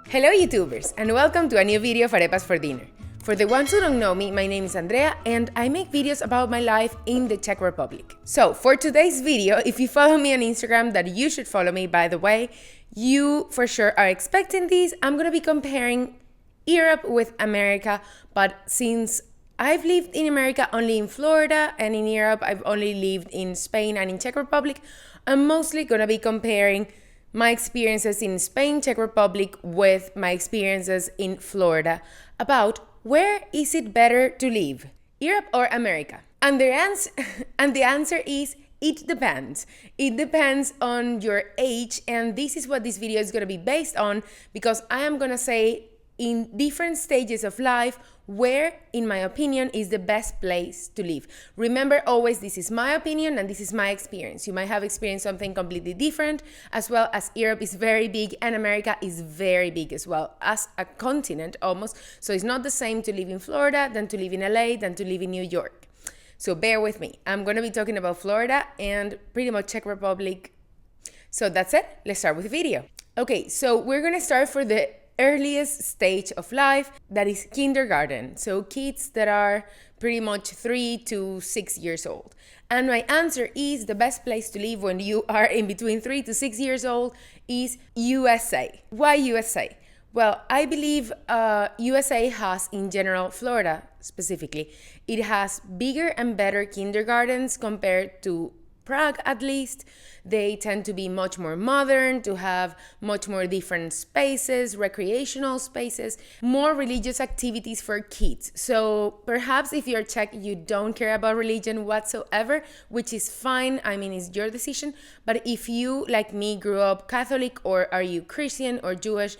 Hello YouTubers, and welcome to a new video of Arepas for Dinner. For the ones who don't know me, my name is Andrea and I make videos about my life in the Czech Republic. So for today's video, if you follow me on Instagram, that you should follow me by the way, you for sure are expecting this. I'm gonna be comparing Europe with America, but since I've lived in America only in Florida and in Europe I've only lived in Spain and in Czech Republic, I'm mostly gonna be comparing my experiences in Spain, Czech Republic with my experiences in Florida about where is it better to live, Europe or America? And the answer is it depends. It depends on your age, and this is what this video is going to be based on, because I am going to say in different stages of life where, in my opinion, is the best place to live. Remember always, this is my opinion and this is my experience. You might have experienced something completely different, as well as Europe is very big and America is very big as well, as a continent almost. So it's not the same to live in Florida than to live in LA than to live in New York. So bear with me. I'm going to be talking about Florida and pretty much Czech Republic. So that's it. Let's start with the video. Okay, so we're going to start for the earliest stage of life, that is kindergarten. So kids that are pretty much 3 to 6 years old. And my answer is the best place to live when you are in between 3 to 6 years old is USA. Why USA? Well, I believe USA has, in general, Florida specifically, it has bigger and better kindergartens compared to Prague, at least. They tend to be much more modern, to have much more different spaces, recreational spaces, more religious activities for kids. So perhaps if you're Czech, you don't care about religion whatsoever, which is fine. I mean, it's your decision. But if you, like me, grew up Catholic, or are you Christian or Jewish,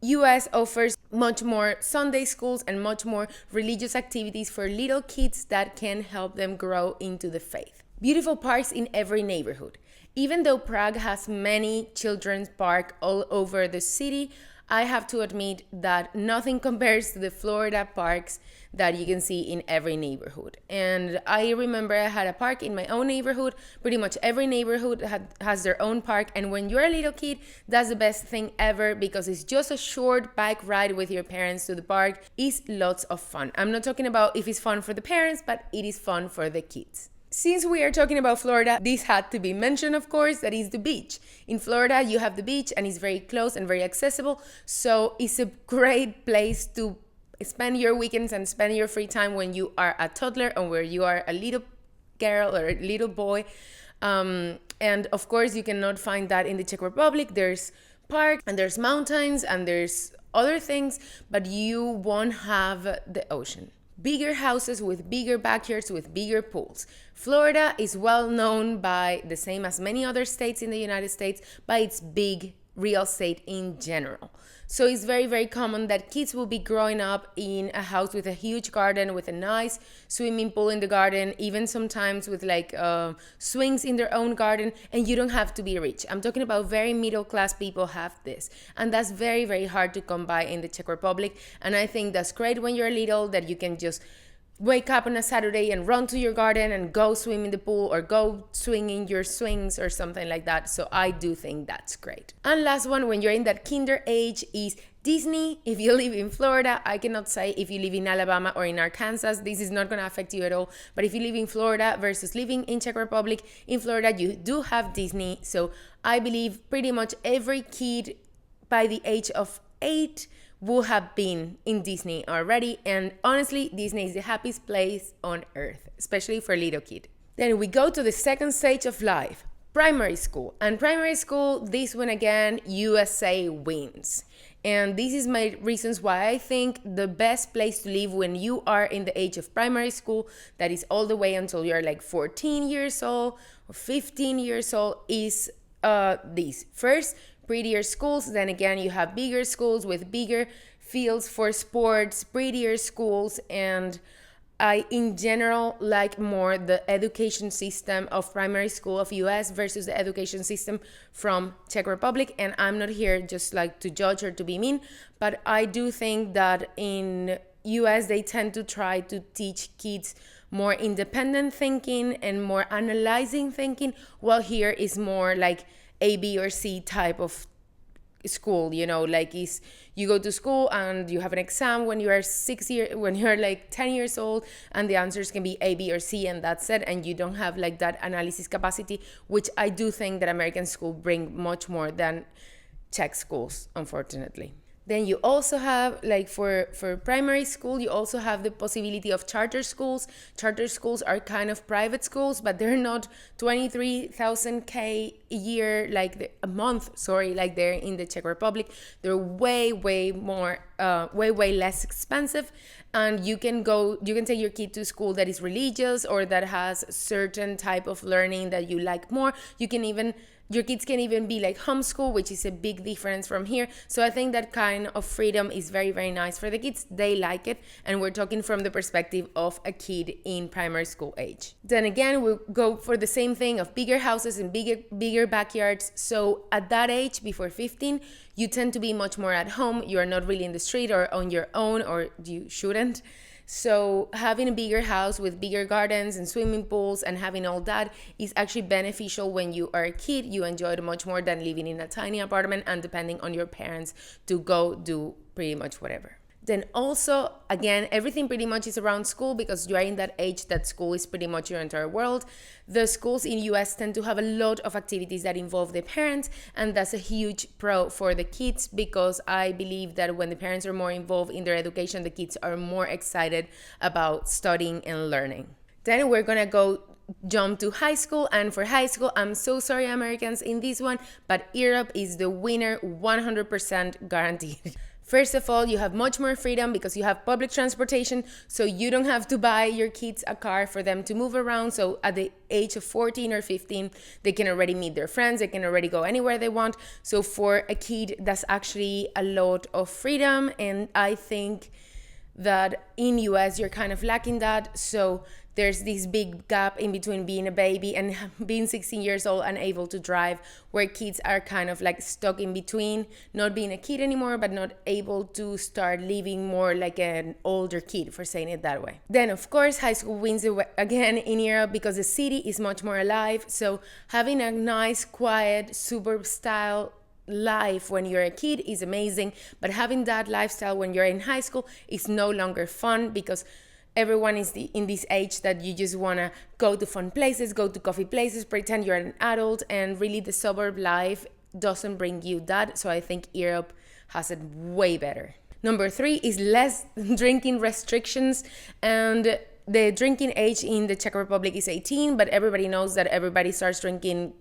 US offers much more Sunday schools and much more religious activities for little kids that can help them grow into the faith. Beautiful parks in every neighborhood. Even though Prague has many children's parks all over the city, I have to admit that nothing compares to the Florida parks that you can see in every neighborhood. And I remember I had a park in my own neighborhood. Pretty much every neighborhood has their own park. And when you're a little kid, that's the best thing ever, because it's just a short bike ride with your parents to the park. It's lots of fun. I'm not talking about if it's fun for the parents, but it is fun for the kids. Since we are talking about Florida, this had to be mentioned, of course, that is the beach. In Florida, you have the beach and it's very close and very accessible. So it's a great place to spend your weekends and spend your free time when you are a toddler or where you are a little girl or a little boy. And of course, you cannot find that in the Czech Republic. There's parks and there's mountains and there's other things, but you won't have the ocean. Bigger houses with bigger backyards with bigger pools. Florida is well known by, the same as many other states in the United States, by its big real estate in general. So it's very, very common that kids will be growing up in a house with a huge garden, with a nice swimming pool in the garden, even sometimes with like swings in their own garden, and you don't have to be rich. I'm talking about very middle class people have this, and that's very, very hard to come by in the Czech Republic. And I think that's great when you're little, that you can just wake up on a Saturday and run to your garden and go swim in the pool or go swing in your swings or something like that. So I do think that's great. And last one, when you're in that kinder age, is Disney. If you live in Florida, I cannot say if you live in Alabama or in Arkansas, this is not going to affect you at all. But if you live in Florida versus living in Czech Republic, in Florida you do have Disney. So I believe pretty much every kid by the age of 8 will have been in Disney already, and honestly, Disney is the happiest place on earth, especially for a little kid. Then we go to the second stage of life, primary school. And primary school, this one again, USA wins. And this is my reasons why I think the best place to live when you are in the age of primary school, that is all the way until you're like 14 years old or 15 years old, is this. First, prettier schools. Then again, you have bigger schools with bigger fields for sports, prettier schools, and I in general like more the education system of primary school of US versus the education system from Czech Republic. And I'm not here just like to judge or to be mean, but I do think that in US they tend to try to teach kids more independent thinking and more analyzing thinking, while here is more like A, B, or C type of school, you know, like is you go to school and you have an exam when you are when you're like 10 years old, and the answers can be A, B, or C, and that's it, and you don't have like that analysis capacity, which I do think that American school bring much more than Czech schools, unfortunately. Then you also have, like for primary school, you also have the possibility of charter schools. Charter schools are kind of private schools, but they're not 23,000 a year, a month, sorry, like they're in the Czech Republic. They're way more, way less expensive. And you can take your kid to school that is religious or that has certain type of learning that you like more. Your kids can even be like homeschool, which is a big difference from here. So I think that kind of freedom is very, very nice for the kids. They like it. And we're talking from the perspective of a kid in primary school age. Then again, we'll go for the same thing of bigger houses and bigger backyards. So at that age, before 15, you tend to be much more at home. You are not really in the street or on your own, or you shouldn't. So having a bigger house with bigger gardens and swimming pools and having all that is actually beneficial when you are a kid. You enjoy it much more than living in a tiny apartment and depending on your parents to go do pretty much whatever. Then also, again, everything pretty much is around school because you are in that age that school is pretty much your entire world. The schools in US tend to have a lot of activities that involve the parents, and that's a huge pro for the kids because I believe that when the parents are more involved in their education, the kids are more excited about studying and learning. Then we're gonna jump to high school, and for high school, I'm so sorry Americans in this one, but Europe is the winner, 100% guaranteed. First of all, you have much more freedom because you have public transportation, so you don't have to buy your kids a car for them to move around. So at the age of 14 or 15, they can already meet their friends, they can already go anywhere they want. So for a kid, that's actually a lot of freedom, and I think that in US, you're kind of lacking that. So there's this big gap in between being a baby and being 16 years old and able to drive, where kids are kind of like stuck in between, not being a kid anymore, but not able to start living more like an older kid, for saying it that way. Then, of course, high school wins again in Europe because the city is much more alive. So having a nice, quiet, suburb style life when you're a kid is amazing, but having that lifestyle when you're in high school is no longer fun because everyone is in this age that you just want to go to fun places, go to coffee places, pretend you're an adult, and really the suburb life doesn't bring you that. So I think Europe has it way better. Number 3 is less drinking restrictions, and the drinking age in the Czech Republic is 18, but everybody knows that everybody starts drinking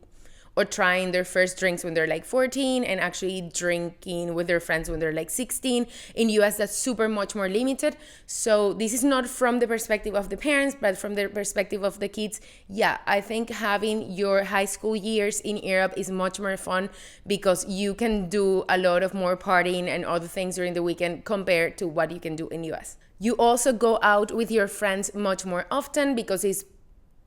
or trying their first drinks when they're like 14 and actually drinking with their friends when they're like 16. In US, that's super much more limited. So this is not from the perspective of the parents, but from the perspective of the kids. Yeah, I think having your high school years in Europe is much more fun because you can do a lot of more partying and other things during the weekend compared to what you can do in US. You also go out with your friends much more often because it's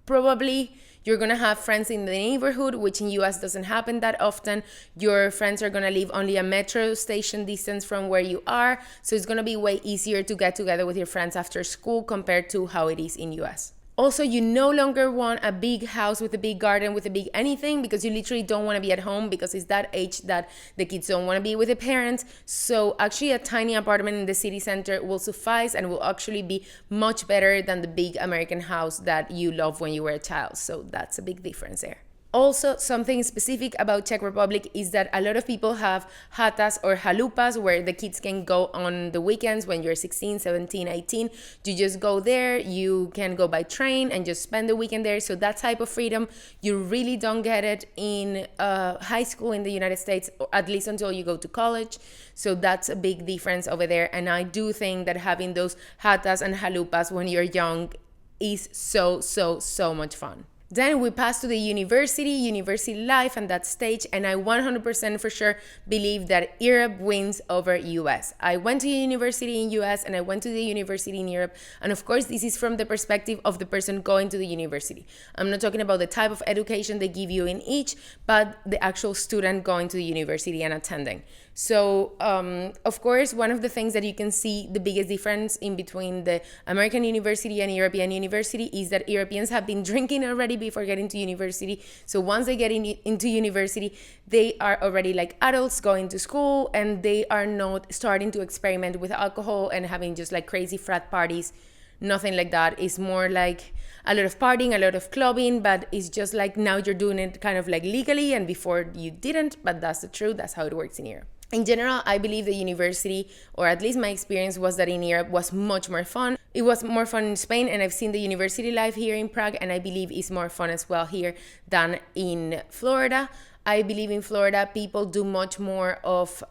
probably you're going to have friends in the neighborhood, which in US doesn't happen that often. Your friends are going to live only a metro station distance from where you are. So it's going to be way easier to get together with your friends after school compared to how it is in US. Also, you no longer want a big house with a big garden, with a big anything, because you literally don't want to be at home because it's that age that the kids don't want to be with the parents. So actually a tiny apartment in the city center will suffice and will actually be much better than the big American house that you loved when you were a child. So that's a big difference there. Also, something specific about Czech Republic is that a lot of people have chatas or chalupas where the kids can go on the weekends when you're 16, 17, 18. You just go there, you can go by train and just spend the weekend there. So that type of freedom, you really don't get it in high school in the United States, or at least until you go to college. So that's a big difference over there. And I do think that having those chatas and chalupas when you're young is so much fun. Then we pass to the university life and that stage, and I 100% for sure believe that Europe wins over US. I went to university in US and I went to the university in Europe, and of course this is from the perspective of the person going to the university. I'm not talking about the type of education they give you in each, but the actual student going to the university and attending. So, of course, one of the things that you can see the biggest difference in between the American university and European university is that Europeans have been drinking already before getting to university. So once they get into university, they are already like adults going to school, and they are not starting to experiment with alcohol and having just like crazy frat parties. Nothing like that. It's more like a lot of partying, a lot of clubbing, but it's just like now you're doing it kind of like legally, and before you didn't. But that's the truth. That's how it works in Europe. In general, I believe the university, or at least my experience, was that in Europe was much more fun. It was more fun in Spain, and I've seen the university life here in Prague, and I believe it's more fun as well here than in Florida. I believe in Florida, people do much more of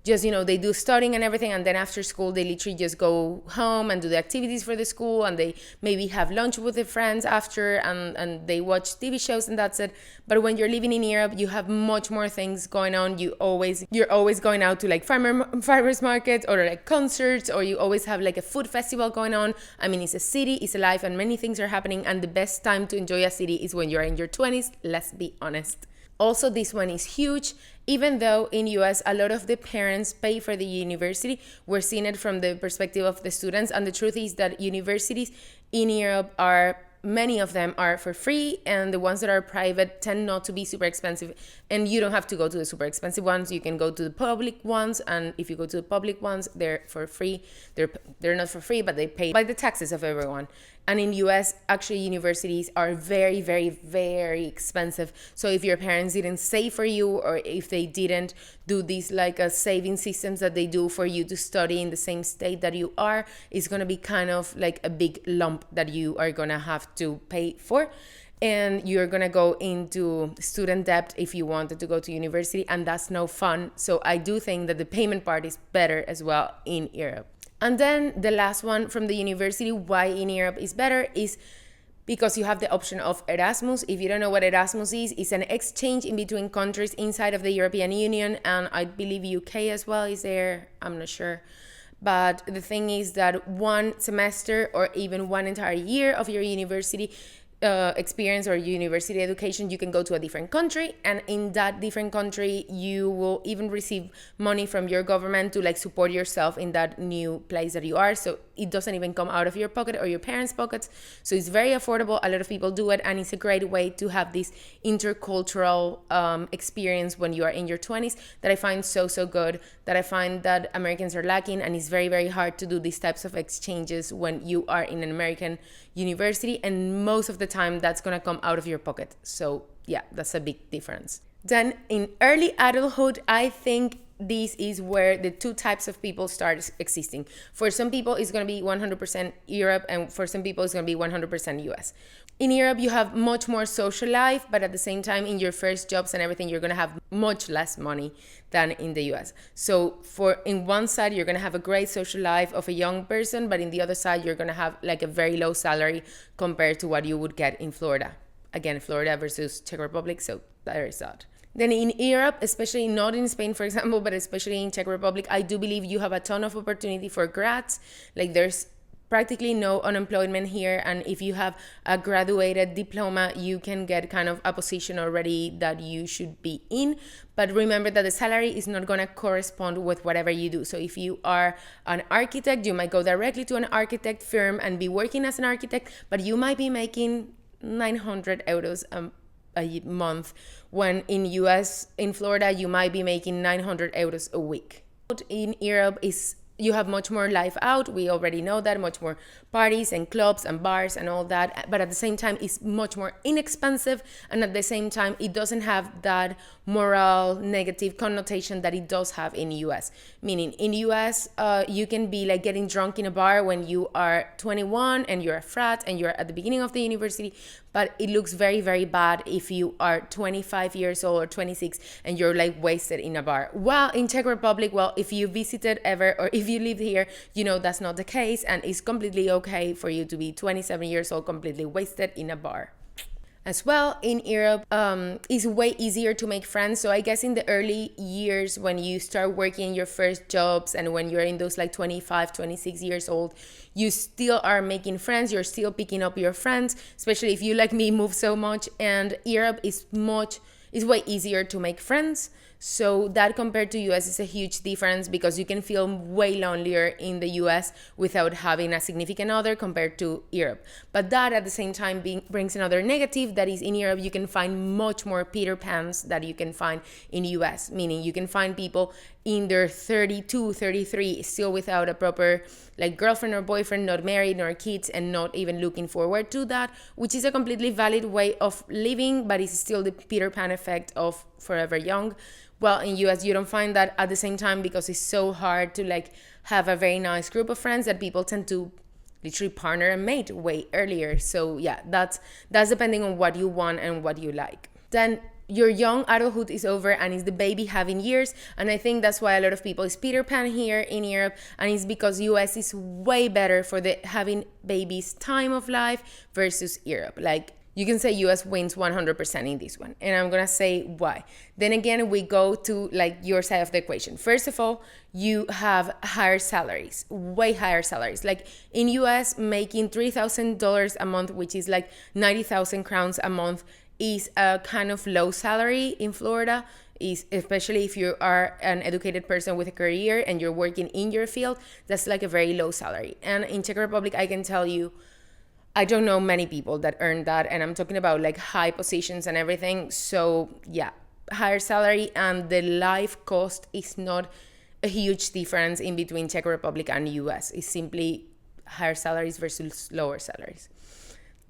just, they do studying and everything, and then after school they literally just go home and do the activities for the school, and they maybe have lunch with their friends after, and they watch TV shows, and that's it. But when you're living in Europe, you have much more things going on. You're always going out to like farmers markets or like concerts, or you always have like a food festival going on. I mean, it's a city, it's alive, and many things are happening, and the best time to enjoy a city is when you're in your 20s, let's be honest. Also, this one is huge. Even though in US, a lot of the parents pay for the university, we're seeing it from the perspective of the students. And the truth is that universities in Europe many of them are for free, and the ones that are private tend not to be super expensive. And you don't have to go to the super expensive ones. You can go to the public ones, and if you go to the public ones, they're for free. They're not for free, but they pay by the taxes of everyone. And in US, actually, universities are very, very, very expensive. So if your parents didn't save for you, or if they didn't do these like saving systems that they do for you to study in the same state that you are, it's going to be kind of like a big lump that you are going to have to pay for. And you're going to go into student debt if you wanted to go to university, and that's no fun. So I do think that the payment part is better as well in Europe. And then the last one from the university, why in Europe is better, is because you have the option of Erasmus. If you don't know what Erasmus is, it's an exchange in between countries inside of the European Union, and I believe UK as well is there, I'm not sure. But the thing is that one semester or even one entire year of your university experience or university education, you can go to a different country, and in that different country you will even receive money from your government to like support yourself in that new place that you are. So it doesn't even come out of your pocket or your parents' pockets. So it's very affordable. A lot of people do it, and it's a great way to have this intercultural experience when you are in your 20s that I find so good, that I find that Americans are lacking, and it's very, very hard to do these types of exchanges when you are in an American university, and most of the time that's going to come out of your pocket. So yeah, that's a big difference. Then in early adulthood, I think this is where the two types of people start existing. For some people, it's going to be 100% Europe, and for some people, it's going to be 100% US. In Europe, you have much more social life, but at the same time, in your first jobs and everything, you're going to have much less money than in the US. So in one side, you're going to have a great social life of a young person, but in the other side, you're going to have like a very low salary compared to what you would get in Florida. Again, Florida versus Czech Republic, so there is that. Then in Europe, especially not in Spain, for example, but especially in Czech Republic, I do believe you have a ton of opportunity for grads. Like there's practically no unemployment here, and if you have a graduated diploma, you can get kind of a position already that you should be in. But remember that the salary is not going to correspond with whatever you do. So if you are an architect, you might go directly to an architect firm and be working as an architect, but you might be making 900 euros a month, when in Florida, you might be making 900 euros a week. In Europe, you have much more life out. We already know that, much more parties and clubs and bars and all that. But at the same time, it's much more inexpensive. And at the same time, it doesn't have that moral negative connotation that it does have in US. Meaning in US, you can be like getting drunk in a bar when you are 21 and you're a frat and you're at the beginning of the university. But it looks very, very bad if you are 25 years old or 26 and you're like wasted in a bar. While in Czech Republic, if you visited ever or if you live here, you know that's not the case, and it's completely okay for you to be 27 years old completely wasted in a bar. As well, in Europe, it's way easier to make friends. So I guess in the early years when you start working your first jobs and when you're in those like 25, 26 years old, you still are making friends. You're still picking up your friends, especially if you like me move so much. And Europe is way easier to make friends. So that compared to US is a huge difference because you can feel way lonelier in the US without having a significant other compared to Europe. But that at the same time brings another negative, that is in Europe you can find much more Peter Pans that you can find in US, meaning you can find people in their 32, 33 still without a proper like girlfriend or boyfriend, not married nor kids, and not even looking forward to that, which is a completely valid way of living, but it's still the Peter Pan effect of forever young. Well, in US you don't find that at the same time because it's so hard to like have a very nice group of friends that people tend to literally partner and mate way earlier. So yeah, that's depending on what you want and what you like. Then your young adulthood is over and it's the baby having years, and I think that's why a lot of people is Peter Pan here in Europe, and it's because US is way better for the having babies time of life versus Europe. Like you can say US wins 100% in this one, and I'm gonna say why. Then again, we go to like your side of the equation. First of all, you have higher salaries, way higher salaries. Like in US, making $3,000 a month, which is like 90,000 crowns a month, is a kind of low salary in Florida, is especially if you are an educated person with a career and you're working in your field, that's like a very low salary. And in Czech Republic, I can tell you, I don't know many people that earn that, and I'm talking about like high positions and everything. So yeah, higher salary, and the life cost is not a huge difference in between Czech Republic and US. It's simply higher salaries versus lower salaries.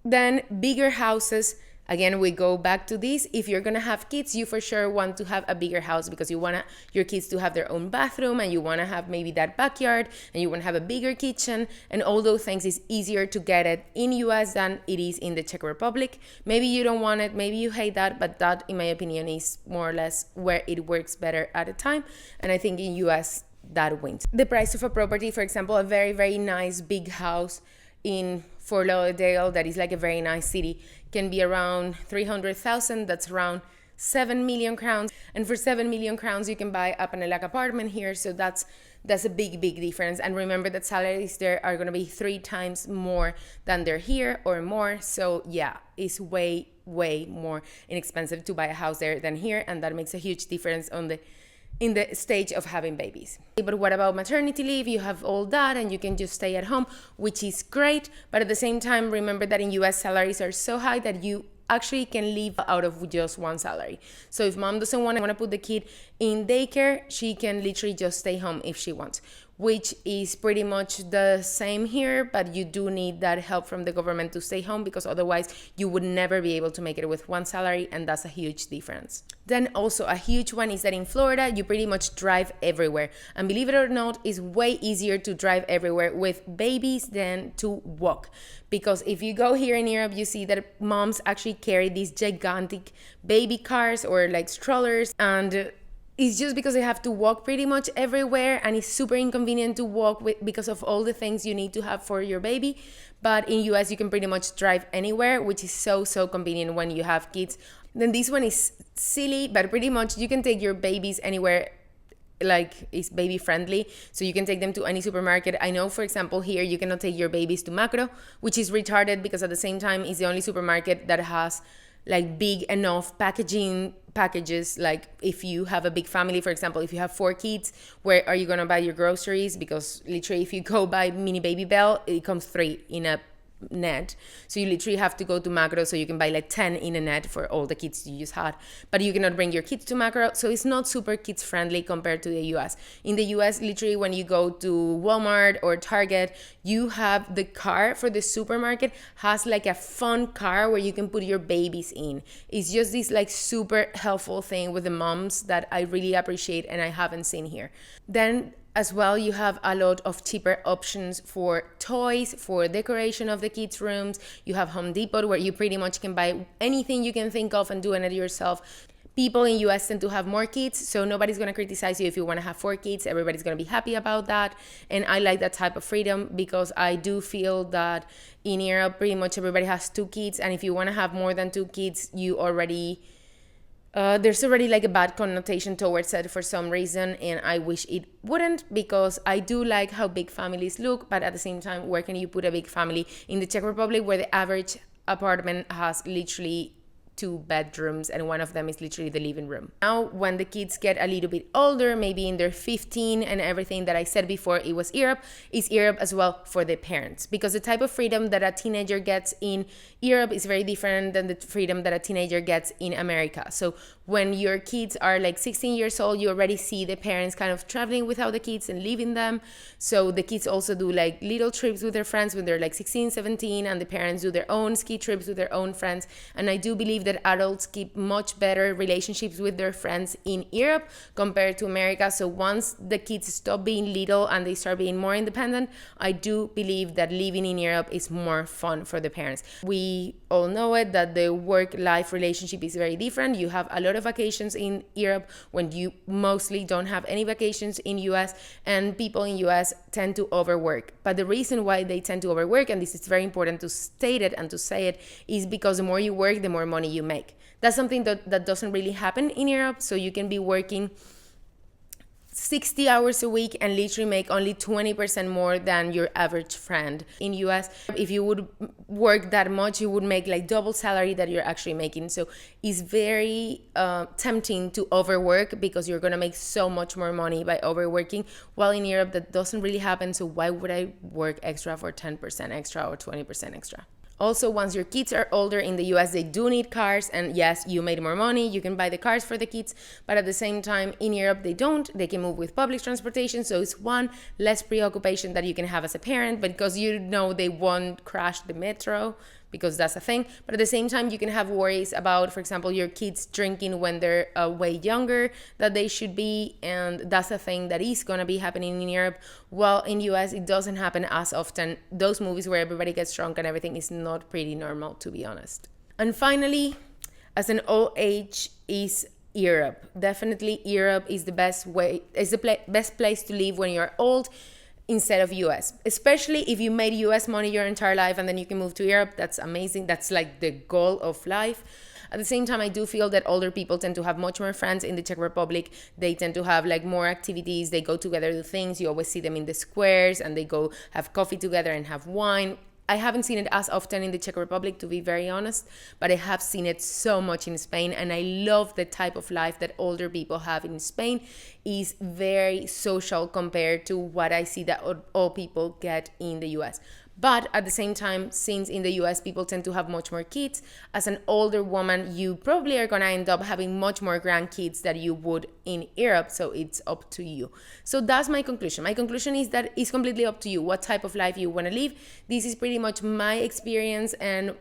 Then bigger houses. Again, we go back to this. If you're gonna have kids, you for sure want to have a bigger house because you want your kids to have their own bathroom, and you want to have maybe that backyard, and you want to have a bigger kitchen, and all those things is easier to get it in US than it is in the Czech Republic. Maybe you don't want it, maybe you hate that, but that, in my opinion, is more or less where it works better at a time, and I think in US that wins. The price of a property, for example, a very, very nice big house in Fort Lauderdale, that is like a very nice city, can be around 300,000. That's around 7 million crowns. And for 7 million crowns, you can buy a Panelac apartment here. So that's a big, big difference. And remember that salaries there are going to be 3 times more than they're here or more. So yeah, it's way, way more inexpensive to buy a house there than here. And that makes a huge difference in the stage of having babies. But what about maternity leave? You have all that and you can just stay at home, which is great. But at the same time, remember that in US salaries are so high that you actually can live out of just one salary. So if mom doesn't want to put the kid in daycare, she can literally just stay home if she wants, which is pretty much the same here, but you do need that help from the government to stay home because otherwise you would never be able to make it with one salary, and that's a huge difference. Then also a huge one is that in Florida, you pretty much drive everywhere. And believe it or not, it's way easier to drive everywhere with babies than to walk. Because if you go here in Europe, you see that moms actually carry these gigantic baby cars or like strollers, and it's just because they have to walk pretty much everywhere, and it's super inconvenient to walk because of all the things you need to have for your baby. But in US, you can pretty much drive anywhere, which is so convenient when you have kids. Then this one is silly, but pretty much you can take your babies anywhere, like it's baby friendly, so you can take them to any supermarket. I know, for example, here you cannot take your babies to Macro, which is retarded because at the same time it's the only supermarket that has like big enough packages. Like if you have a big family, for example, if you have 4 kids, where are you gonna buy your groceries? Because literally if you go buy mini Baby Bell, it comes 3 in a net, so you literally have to go to Macro, so you can buy like 10 in a net for all the kids you just had, but you cannot bring your kids to Macro, so it's not super kids friendly compared to the US. In the US, literally when you go to Walmart or Target, you have the car for the supermarket has like a fun car where you can put your babies in. It's just this like super helpful thing with the moms that I really appreciate and I haven't seen here. Then as well, you have a lot of cheaper options for toys, for decoration of the kids' rooms. You have Home Depot, where you pretty much can buy anything you can think of and do it yourself. People in US tend to have more kids, so nobody's going to criticize you if you want to have 4 kids. Everybody's going to be happy about that. And I like that type of freedom because I do feel that in Europe, pretty much everybody has 2 kids. And if you want to have more than 2 kids, you already... there's already like a bad connotation towards it for some reason, and I wish it wouldn't, because I do like how big families look, but at the same time, where can you put a big family in the Czech Republic, where the average apartment has literally 2 bedrooms, and one of them is literally the living room. Now, when the kids get a little bit older, maybe in their 15 and everything that I said before, it was Europe, is Europe as well for the parents. Because the type of freedom that a teenager gets in Europe is very different than the freedom that a teenager gets in America. So when your kids are like 16 years old, you already see the parents kind of traveling without the kids and leaving them. So the kids also do like little trips with their friends when they're like 16, 17, and the parents do their own ski trips with their own friends. And I do believe that adults keep much better relationships with their friends in Europe compared to America. So once the kids stop being little and they start being more independent, I do believe that living in Europe is more fun for the parents. We all know it, that the work-life relationship is very different. You have a lot of vacations in Europe when you mostly don't have any vacations in US, and people in US tend to overwork. But the reason why they tend to overwork, and this is very important to state it and to say it, is because the more you work, the more money you make. That's something that doesn't really happen in Europe. So you can be working 60 hours a week and literally make only 20% more than your average friend in US. If you would work that much, you would make like double salary that you're actually making. So it's very tempting to overwork because you're gonna make so much more money by overworking. While in Europe, that doesn't really happen. So why would I work extra for 10% extra or 20% extra? Also, once your kids are older in the US, they do need cars. And yes, you made more money, you can buy the cars for the kids. But at the same time, in Europe, they don't. They can move with public transportation. So it's one less preoccupation that you can have as a parent, because you know they won't crash the metro, because that's a thing. But at the same time, you can have worries about, for example, your kids drinking when they're way younger that they should be. And that's a thing that is going to be happening in Europe. While in US, it doesn't happen as often. Those movies where everybody gets drunk and everything is not pretty normal, to be honest. And finally, as an old age is Europe. Definitely Europe is the best way, is the best place to live when you're old, instead of US, especially if you made US money your entire life and then you can move to Europe. That's amazing. That's like the goal of life. At the same time, I do feel that older people tend to have much more friends in the Czech Republic. They tend to have like more activities. They go together to things. You always see them in the squares and they go have coffee together and have wine. I haven't seen it as often in the Czech Republic, to be very honest, but I have seen it so much in Spain, and I love the type of life that older people have in Spain. Is very social compared to what I see that old people get in the US. But at the same time, since in the US people tend to have much more kids, as an older woman, you probably are gonna end up having much more grandkids than you would in Europe, so it's up to you. So that's my conclusion. My conclusion is that it's completely up to you what type of life you wanna live. This is pretty much my experience and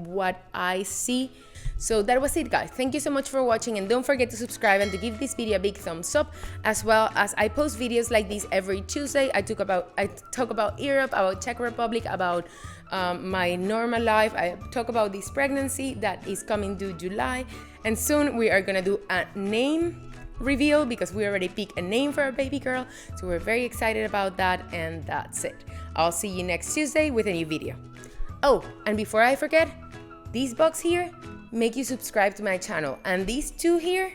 what I see. So that was it, guys. Thank you so much for watching, and don't forget to subscribe and to give this video a big thumbs up, as well as I post videos like this every Tuesday. I talk about Europe, about Czech Republic, about my normal life. I talk about this pregnancy that is coming due July, and soon we are gonna do a name reveal because we already picked a name for our baby girl, so we're very excited about that. And that's it. I'll see you next Tuesday with a new video. Oh, and before I forget, this box here, make you subscribe to my channel, and these two here,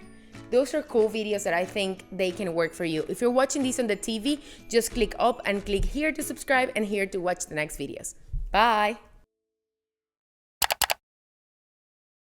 those are cool videos that I think they can work for you. If you're watching this on the TV, just click up and click here to subscribe and here to watch the next videos. Bye.